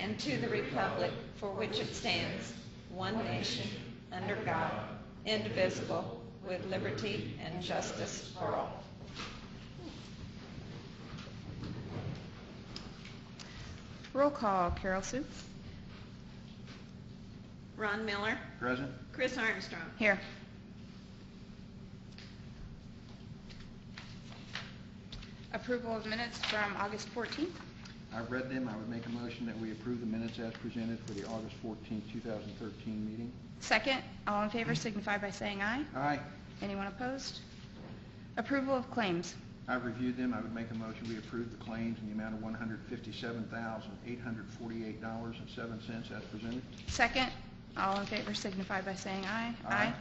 and to the republic for which it stands, one nation, under God, indivisible, with liberty and justice for all. Roll call. Carol Sue. Ron Miller. Present. Chris Armstrong. Here. Approval of minutes from August 14th. I've read them. I would make a motion that we approve the minutes as presented for the August 14, 2013 meeting. Second. All in favor signify by saying aye. Aye. Anyone opposed? Approval of claims. I've reviewed them. I would make a motion we approve the claims in the amount of $157,848.07 as presented. Second. All in favor signify by saying aye. Aye.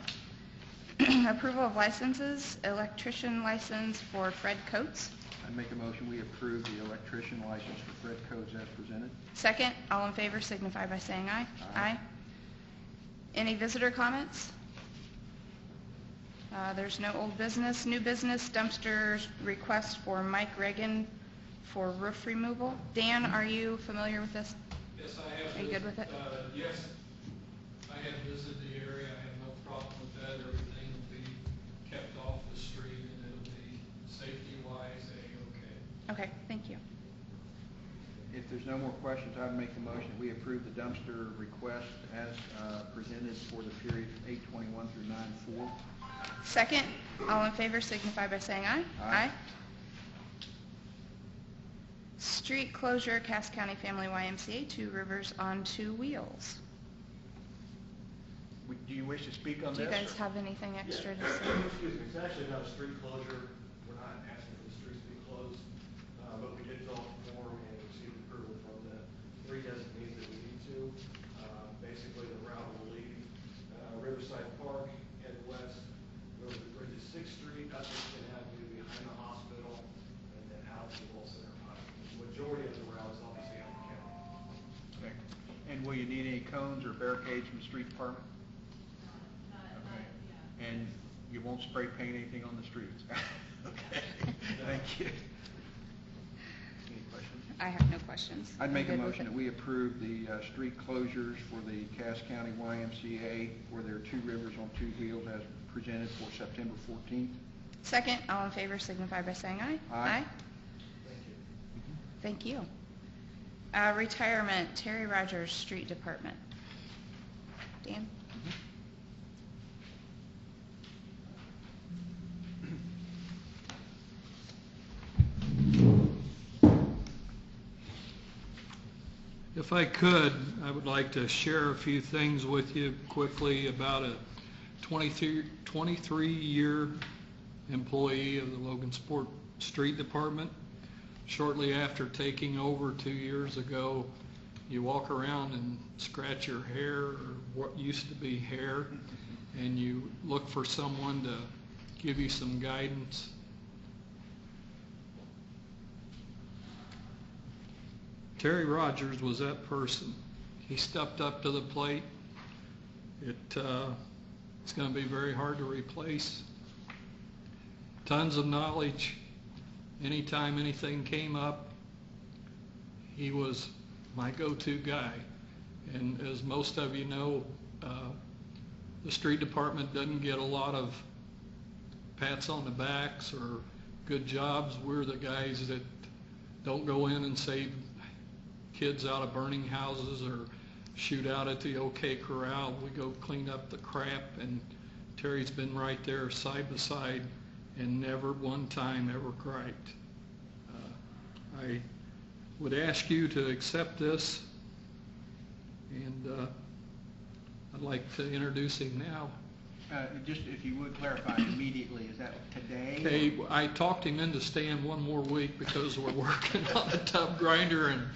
Approval of licenses. Electrician license for Fred Coates. I'd make a motion we approve the electrician license for Fred Coates as presented. Second. All in favor signify by saying aye. Aye. Any visitor comments? There's no old business. New business, dumpsters request for Mike Reagan for roof removal. Dan, are you familiar with this? Yes, I have. Are you good with it? Yes, I have visited the area. I have no problem with that. Everything will be kept off the street and it'll be safety-wise A-okay. Okay, thank you. If there's no more questions, I'd make the motion that we approve the dumpster request as presented for the period 8/21 through 9/4. Second, all in favor signify by saying aye. Aye. Street closure, Cass County Family YMCA, Two Rivers on Two Wheels. Do you wish to speak on Do you this? guys have anything extra to say? Excuse me, it's actually not a street closure. We're not asking for the streets to be closed, but we did fill out the form and received approval from the three designees that we need to. Basically, the route will leave Riverside Park, head west, go to the bridge of 6th Street, up Michigan Avenue, behind the hospital, and then out to Wilson Airport. The majority of the route is obviously out of the county. Okay. And will you need any cones or barricades from the street department? Okay. And you won't spray paint anything on the streets? Okay. Thank you. Any questions? I have no questions. I'd make a I'm good with motion it. that we approve the street closures for the Cass County YMCA for their Two Rivers on Two Wheels as presented for September 14th. Second, all in favor signify by saying aye. Aye. Thank you. Thank you. Retirement, Terry Rogers, Street Department. Dan? If I could, I would like to share a few things with you quickly about a 23-year employee of the Logansport Street Department. Shortly after taking over 2 years ago, you walk around and scratch your hair, or what used to be hair, and you look for someone to give you some guidance. Terry Rogers was that person. He stepped up to the plate. It's going to be very hard to replace. Tons of knowledge. Anytime anything came up, he was my go-to guy. And as most of you know, the street department doesn't get a lot of pats on the backs or good jobs. We're the guys that don't go in and save kids out of burning houses or shoot out at the OK Corral. We go clean up the crap, and Terry's been right there side by side and never one time ever griped. I would ask you to accept this, and I'd like to introduce him now. Just if you would clarify immediately, is that today? Okay, I talked him into staying one more week because we're working on a tub grinder, and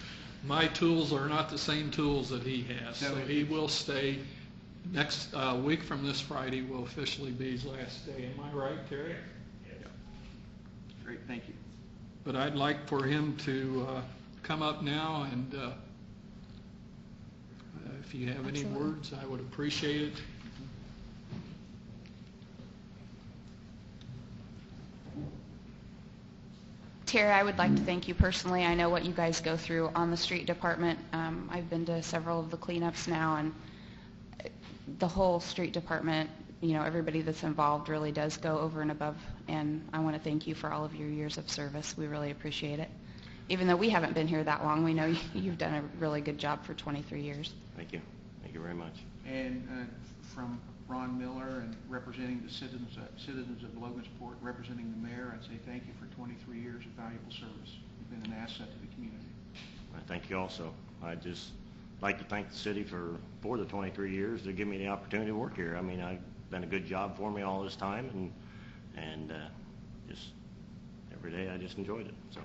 my tools are not the same tools that he has. So he will stay. Next week from this Friday will officially be his last day. Am I right, Terry? Yes. Yeah. Great, thank you. But I'd like for him to come up now, and if you have any Absolutely. words, I would appreciate it. Terry, I would like to thank you personally. I know what you guys go through on the street department. I've been to several of the cleanups now, and the whole street department, you know, everybody that's involved really does go over and above, and I want to thank you for all of your years of service. We really appreciate it. Even though we haven't been here that long, we know you've done a really good job for 23 years. Thank you. Thank you very much. And from Ron Miller and representing the citizens of Logansport, representing the mayor, I'd say thank you for 23 years of valuable service. You've been an asset to the community. Well, thank you also. I'd just like to thank the city for the 23 years to give me the opportunity to work here. I mean, I've done a good job for me all this time, and just every day I just enjoyed it. So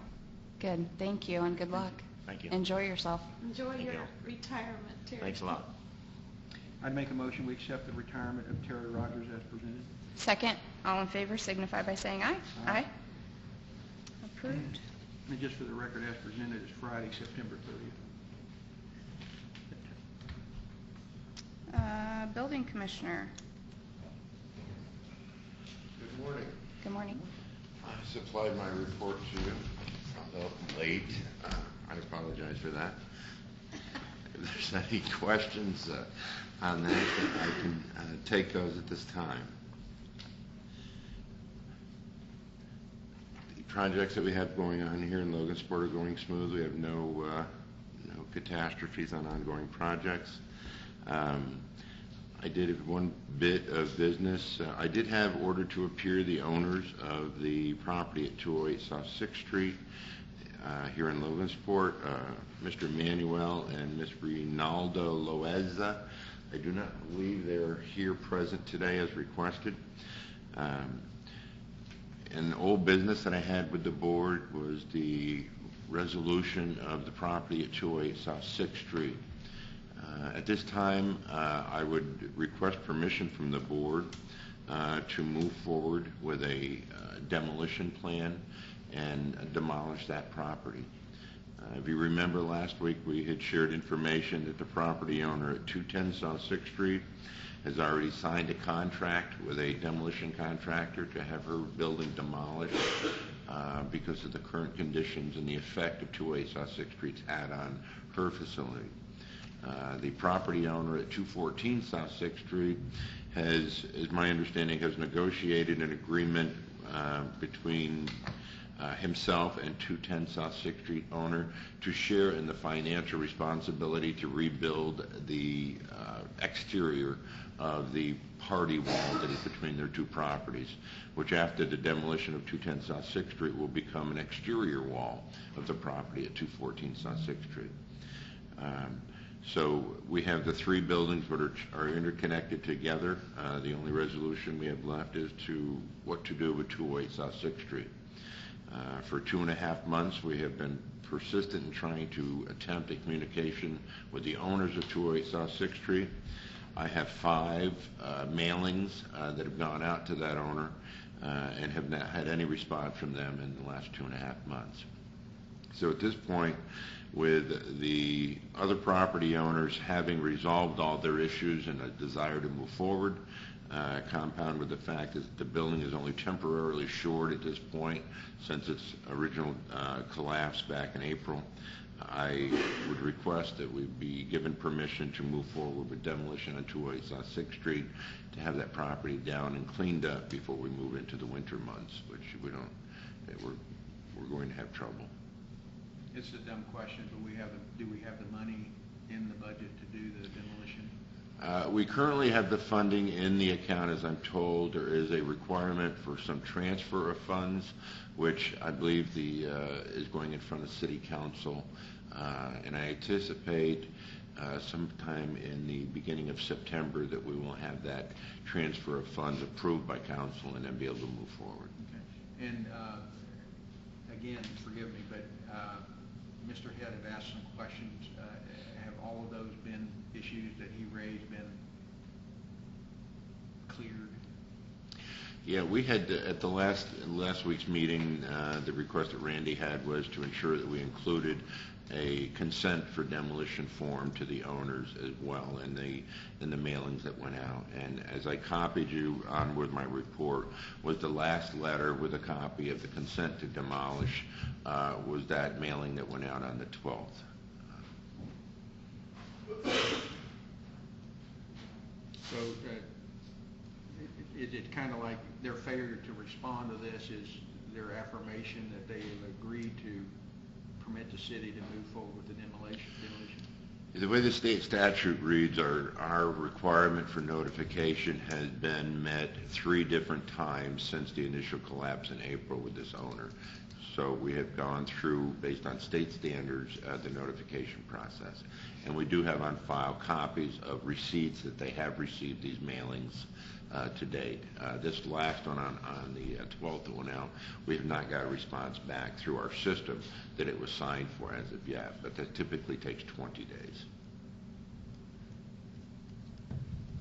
Good. Thank you, and good luck. thank you. Enjoy yourself. Enjoy Thank your you. retirement, Terry. Thanks a lot. I'd make a motion we accept the retirement of Terry Rogers as presented. Second, all in favor signify by saying aye. Aye. Approved. And just for the record, as presented is Friday, September 30th. Building commissioner. Good morning. Good morning. I supplied my report to you, although late. I apologize for that. If there's any questions on that, I can take those at this time. The projects that we have going on here in Logansport are going smooth. We have no catastrophes on ongoing projects. I did have one bit of business. I did have ordered to appear the owners of the property at 208 South 6th Street here in Logansport, Mr. Manuel and Ms. Rinaldo Loeza. I do not believe they're here present today as requested. An old business that I had with the board was the resolution of the property at 208 South 6th Street. At this time, I would request permission from the board to move forward with a demolition plan and demolish that property. If you remember last week, we had shared information that the property owner at 210 South 6th Street has already signed a contract with a demolition contractor to have her building demolished because of the current conditions and the effect of 208 South 6th Street's had on her facility. The property owner at 214 South 6th Street has, as my understanding, has negotiated an agreement between himself and 210 South 6th Street owner to share in the financial responsibility to rebuild the exterior of the party wall that is between their two properties, which after the demolition of 210 South 6th Street will become an exterior wall of the property at 214 South 6th Street. So we have the three buildings that are interconnected together. The only resolution we have left is what to do with 208 South 6th Street. For 2.5 months, we have been persistent in trying to attempt a communication with the owners of 208 South 6th Street. I have 5 mailings that have gone out to that owner and have not had any response from them in the last 2.5 months. So at this point, with the other property owners having resolved all their issues and a desire to move forward, compound with the fact that the building is only temporarily shored at this point since its original collapse back in April, I would request that we be given permission to move forward with demolition on 208 South 6th Street to have that property down and cleaned up before we move into the winter months, which we're going to have trouble. It's a dumb question, but do we have the money in the budget to do the demolition? We currently have the funding in the account. As I'm told, there is a requirement for some transfer of funds, which I believe is going in front of City Council, and I anticipate sometime in the beginning of September that we will have that transfer of funds approved by Council and then be able to move forward. Okay. And again, forgive me, but Mr. Head had asked some questions. Have all of those issues that he raised been cleared? Yeah, we had, at the last week's meeting, the request that Randy had was to ensure that we included a consent for demolition form to the owners as well in the mailings that went out. And as I copied you on with my report, was the last letter with a copy of the consent to demolish, was that mailing that went out on the 12th. So is it kind of like their failure to respond to this is their affirmation that they have agreed to permit the city to move forward with the demolition? The way the state statute reads, our requirement for notification has been met 3 different times since the initial collapse in April with this owner. So we have gone through, based on state standards, the notification process. And we do have on file copies of receipts that they have received these mailings to date. This last one on the 12th that went out, we have not got a response back through our system that it was signed for as of yet, but that typically takes 20 days.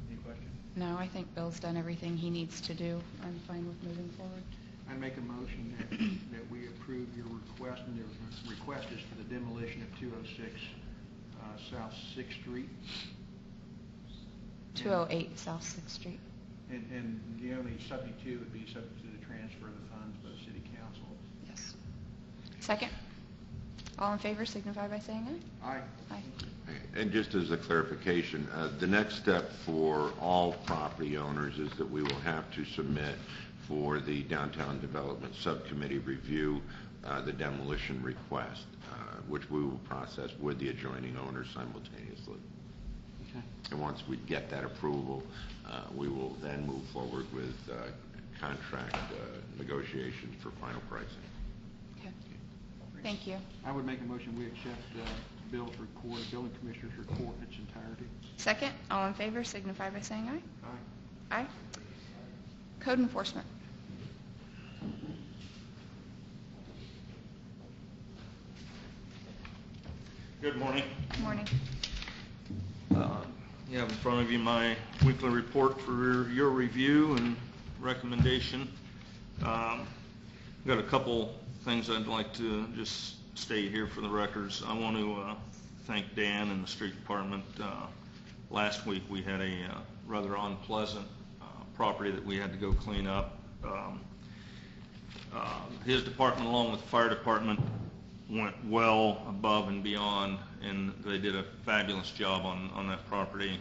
Any questions? No, I think Bill's done everything he needs to do. I'm fine with moving forward. I make a motion that we approve your request, and the request is for the demolition of 206 South 6th Street. 208 South 6th Street. And the only subject to would be subject to the transfer of the funds by the city council. Yes. Second. All in favor signify by saying aye. Aye. Aye. And just as a clarification, the next step for all property owners is that we will have to submit for the Downtown Development Subcommittee review the demolition request, which we will process with the adjoining owners simultaneously. Okay. And once we get that approval, we will then move forward with contract negotiations for final pricing. Okay. Thank you. I would make a motion we accept Bill's report, Building Commissioner's report in its entirety. Second. All in favor signify by saying aye. Aye. Aye. Code enforcement. Good morning. Good morning. You have in front of you my weekly report for your review and recommendation. Got a couple things I'd like to just state here for the records. I want to thank Dan and the street department. Last week we had a rather unpleasant property that we had to go clean up. His department, along with the fire department, went well above and beyond, and they did a fabulous job on that property.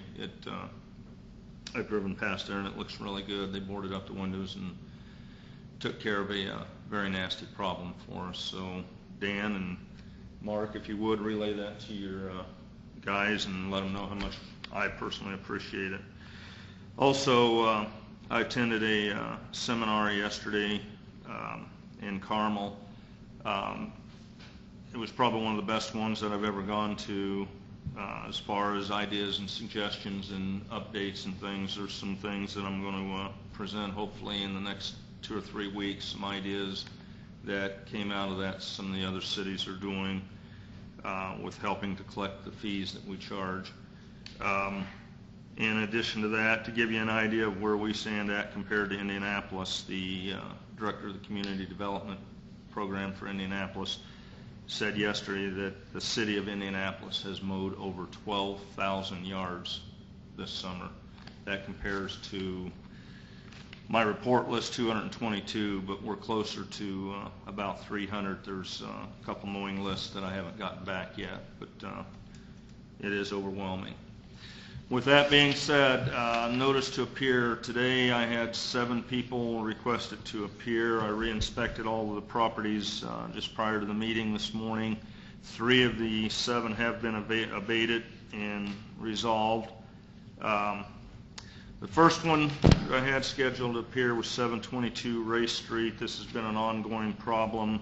I've driven past there and it looks really good. They boarded up the windows and took care of a very nasty problem for us. So Dan and Mark, if you would relay that to your guys and let them know how much I personally appreciate it. Also, I attended a seminar yesterday in Carmel. It was probably one of the best ones that I've ever gone to as far as ideas and suggestions and updates and things. There's some things that I'm going to present hopefully in the next 2 or 3 weeks, some ideas that came out of that some of the other cities are doing with helping to collect the fees that we charge. In addition to that, to give you an idea of where we stand at compared to Indianapolis, the director of the Community Development Program for Indianapolis said yesterday that the city of Indianapolis has mowed over 12,000 yards this summer. That compares to my report lists 222, but we're closer to about 300. There's a couple mowing lists that I haven't gotten back yet, but it is overwhelming. With that being said, notice to appear. Today I had 7 people requested to appear. I re-inspected all of the properties just prior to the meeting this morning. 3 of the 7 have been abated and resolved. The first one I had scheduled to appear was 722 Race Street. This has been an ongoing problem.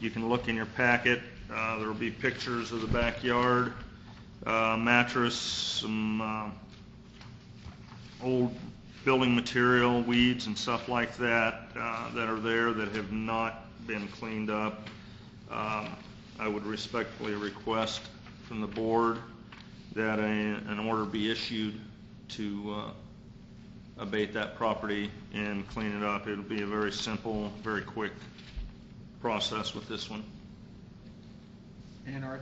You can look in your packet. There will be pictures of the backyard. Mattress, some old building material, weeds and stuff like that that are there that have not been cleaned up. I would respectfully request from the board that an order be issued to abate that property and clean it up. It'll be a very simple, very quick process with this one. And are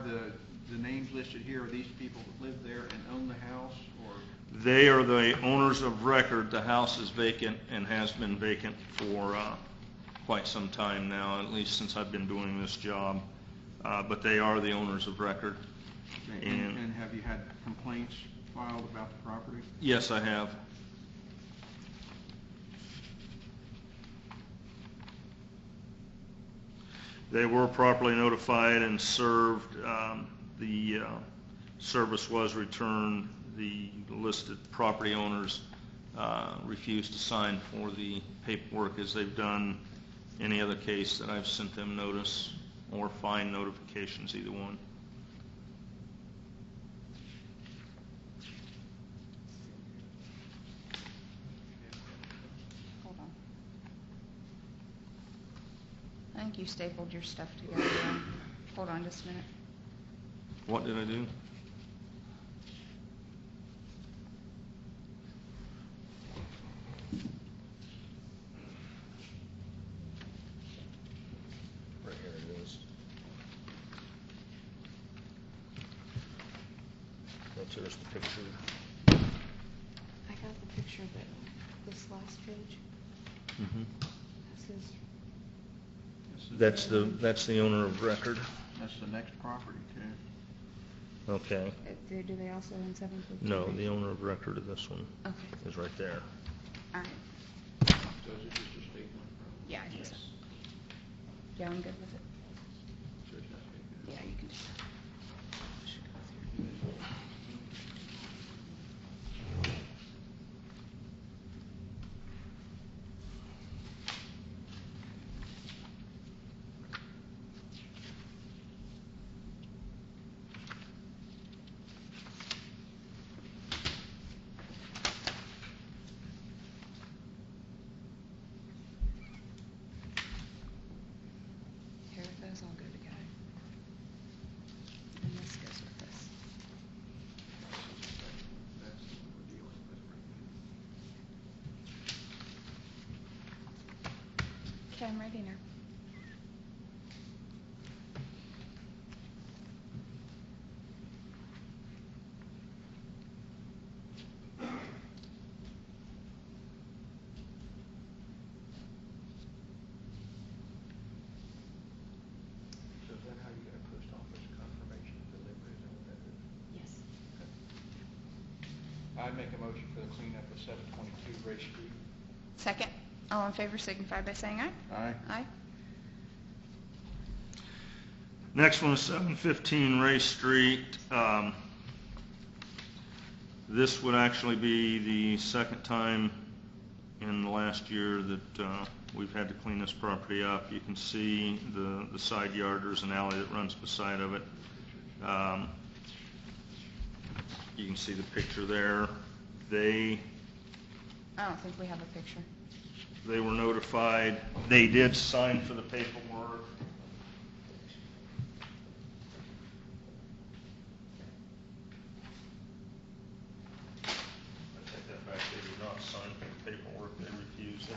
the names listed here, are these people that live there and own the house, or? They are the owners of record. The house is vacant and has been vacant for quite some time now, at least since I've been doing this job. But they are the owners of record. And have you had complaints filed about the property? Yes, I have. They were properly notified and served. The service was returned. The listed property owners refused to sign for the paperwork, as they've done any other case that I've sent them notice or fine notifications, either one. Hold on. I think you stapled your stuff together. Hold on just a minute. What did I do? Right here it is. There's the picture. I got the picture, but this last page, this is, That's the owner of record. That's the next property, too. Okay. do they also own 750? No, the owner of record of this one Okay, is right there. all right. So is it just a statement? Yeah, I think so. Yeah, I'm good with it. So it's not statement. Yeah, you can do that. Should go through. Here, those all go together. And this goes with this. That's what we're dealing with right Okay, I'm ready now. now. So is that how you get a post office confirmation of delivery? Is that what that is? Yes. I'd make a motion for the cleanup of 722 Ray Street. Second. All in favor signify by saying aye. Aye. Aye. Next one is 715 Ray Street. This would actually be the second time in the last year that we've had to clean this property up. You can see the side yard. There's an alley that runs beside of it. You can see the picture there. I don't think we have a picture. They were notified. They did sign for the paperwork. I take that back. They did not sign for the paperwork. They refused it.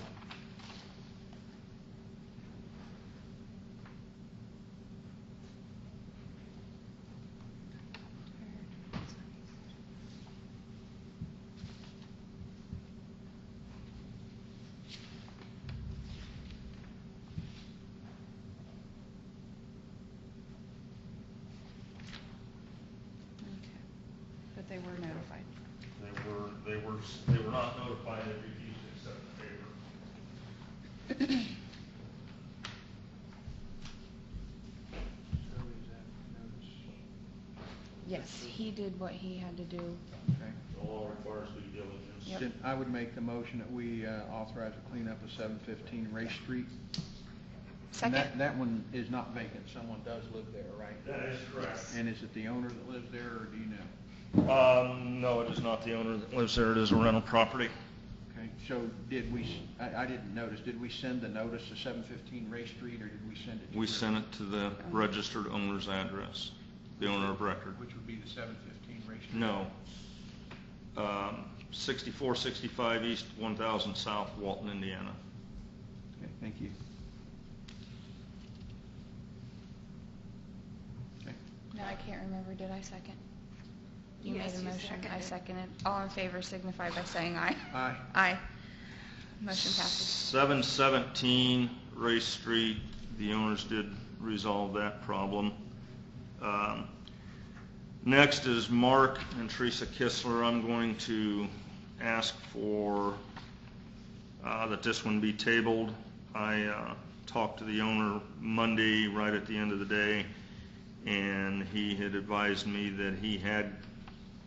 Okay. But they were notified. They were not notified. They refused to accept the paper. So is that notice? Yes, he did what he had to do. Okay. The law requires due diligence. Yep. Then I would make the motion that we authorize the cleanup of 715 Ray Street. And Second. that one is not vacant. Someone does live there, right? That is correct. And is it the owner that lives there, or do you know? No, it is not the owner that lives there. It is a rental property. Okay, so did we, I didn't notice, did we send the notice to 715 Ray Street, or did we send it to? We sent it to the registered owner's address, the owner of record. Which would be the 715 Ray Street? No. 6465 East, 1000 South, Walton, Indiana. Okay, thank you. Okay. No, I can't remember. Did I second? You Yes, made a you motion. seconded. I seconded. All in favor signify by saying aye. Aye. Aye. Motion passes. 717 Race Street, the owners did resolve that problem. Next is Mark and Teresa Kistler. I'm going to ask for that this one be tabled. I talked to the owner Monday right at the end of the day, and he had advised me that he had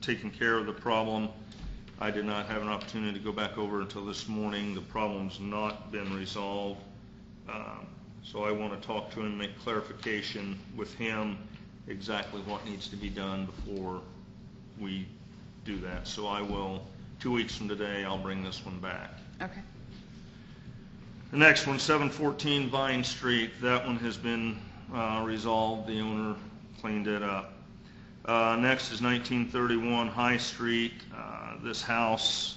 taken care of the problem. I did not have an opportunity to go back over until this morning. The problem's not been resolved. So I want to talk to him, make clarification with him exactly what needs to be done before we do that. So I will, 2 weeks from today, I'll bring this one back. Okay. The next one, 714 Vine Street, that one has been resolved. The owner cleaned it up. Next is 1931 High Street. This house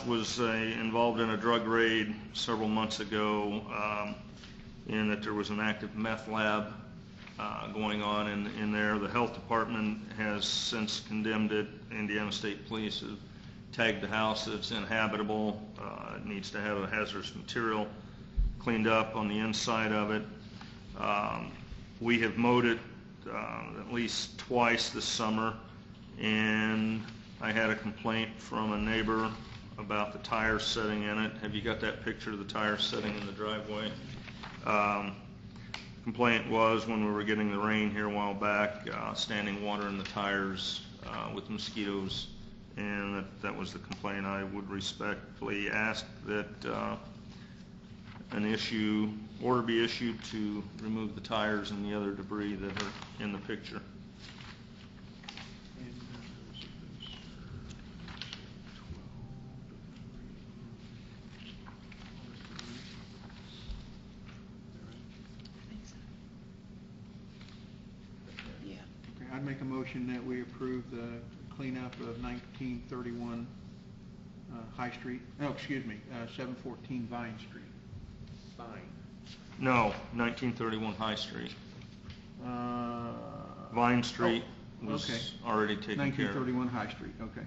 was involved in a drug raid several months ago, in that there was an active meth lab going on in there. The health department has since condemned it. Indiana State Police have tagged the house as inhabitable. It needs to have a hazardous material cleaned up on the inside of it. We have mowed it at least twice this summer, and I had a complaint from a neighbor about the tires setting in it. Have you got that picture of the tires setting in the driveway? Complaint was when we were getting the rain here a while back, standing water in the tires with mosquitoes, and that was the complaint. I would respectfully ask that an order be issued to remove the tires and the other debris that are in the picture. Yeah. Okay, I'd make a motion that we approve the cleanup of 1931 High Street, 714 Vine Street. No, 1931 High Street. Uh, Vine Street okay. was already taken care of. 1931 High Street, okay.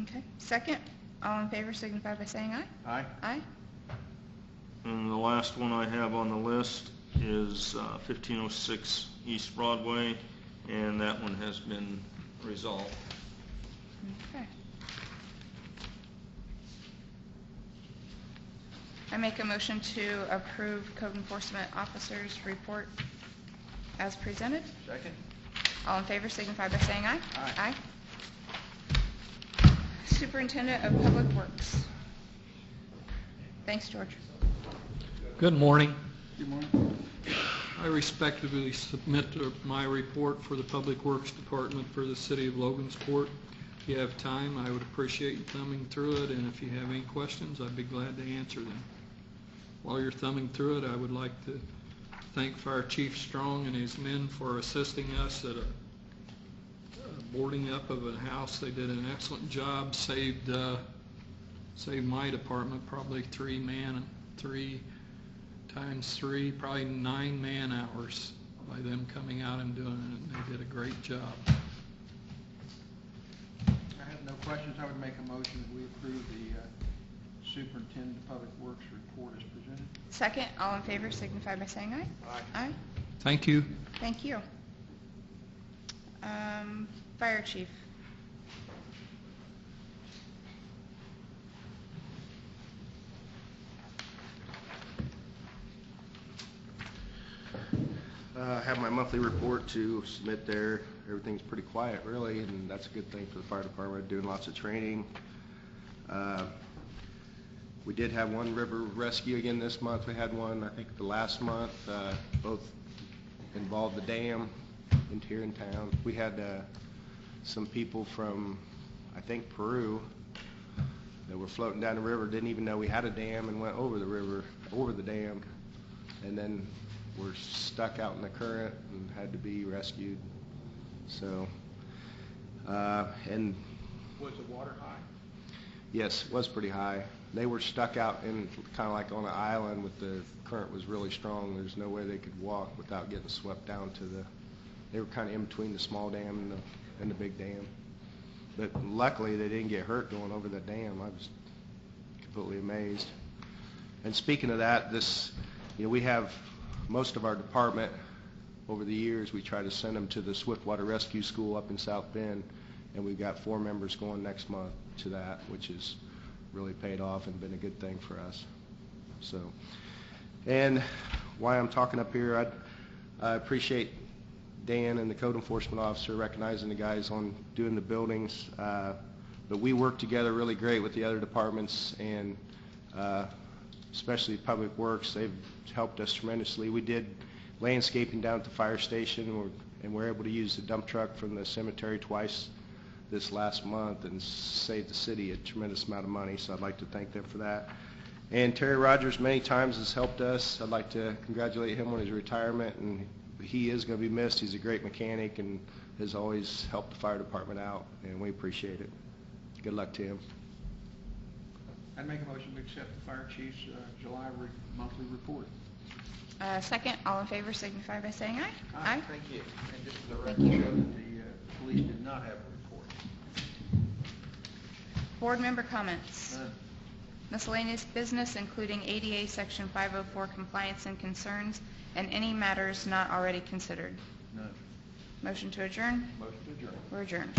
Okay. Second. All in favor signify by saying aye. Aye. Aye. And the last one I have on the list is 1506 East Broadway, and that one has been resolved. Okay. I make a motion to approve Code Enforcement Officer's report as presented. Second? All in favor signify by saying aye. Aye. Superintendent of Public Works. Thanks, George. Good morning. Good morning. I respectfully submit my report for the Public Works Department for the City of Logansport. If you have time, I would appreciate you thumbing through it, and if you have any questions, I'd be glad to answer them. While you're thumbing through it, I would like to thank Fire Chief Strong and his men for assisting us at a boarding up of a house. They did an excellent job, saved my department probably 3 times 3, probably 9 man hours by them coming out and doing it, and they did a great job. I have no questions. I would make a motion that we approve the Superintendent of Public Works report as presented. Second. All in favor signify by saying aye. Aye. Aye. Thank you. Thank you. Fire Chief. I have my monthly report to submit there. Everything's pretty quiet, really, and that's a good thing for the fire department, doing lots of training. We did have one river rescue again this month. We had one, I think, the last month. Both involved the dam here in town. We had some people from, I think, Peru that were floating down the river, didn't even know we had a dam, and went over the river, over the dam, and then were stuck out in the current and had to be rescued. So And Was the water high? yes, it was pretty high. They were stuck out in kind of like on an island with the current was really strong. There's no way they could walk without getting swept down to they were kind of in between the small dam and the big dam. But luckily they didn't get hurt going over the dam. I was completely amazed. And speaking of that, we have most of our department over the years, we try to send them to the Swiftwater Rescue School up in South Bend, and we've got 4 members going next month to that, which has really paid off and been a good thing for us. So, and why I'm talking up here, I appreciate Dan and the code enforcement officer recognizing the guys on doing the buildings, but we work together really great with the other departments, and especially Public Works. They've helped us tremendously. We did landscaping down at the fire station, and we're able to use the dump truck from the cemetery twice this last month and saved the city a tremendous amount of money, so I'd like to thank them for that. And Terry Rogers many times has helped us. I'd like to congratulate him on his retirement, and he is going to be missed. He's a great mechanic and has always helped the fire department out, and we appreciate it. Good luck to him. I'd make a motion to accept the fire chief's July monthly report. Second, all in favor signify by saying aye. Aye. Thank you. And just for the Thank record, you. show that the police did not have a report. Board member comments. None. Miscellaneous business, including ADA Section 504 compliance and concerns, and any matters not already considered. None. Motion to adjourn. Motion to adjourn. We're adjourned.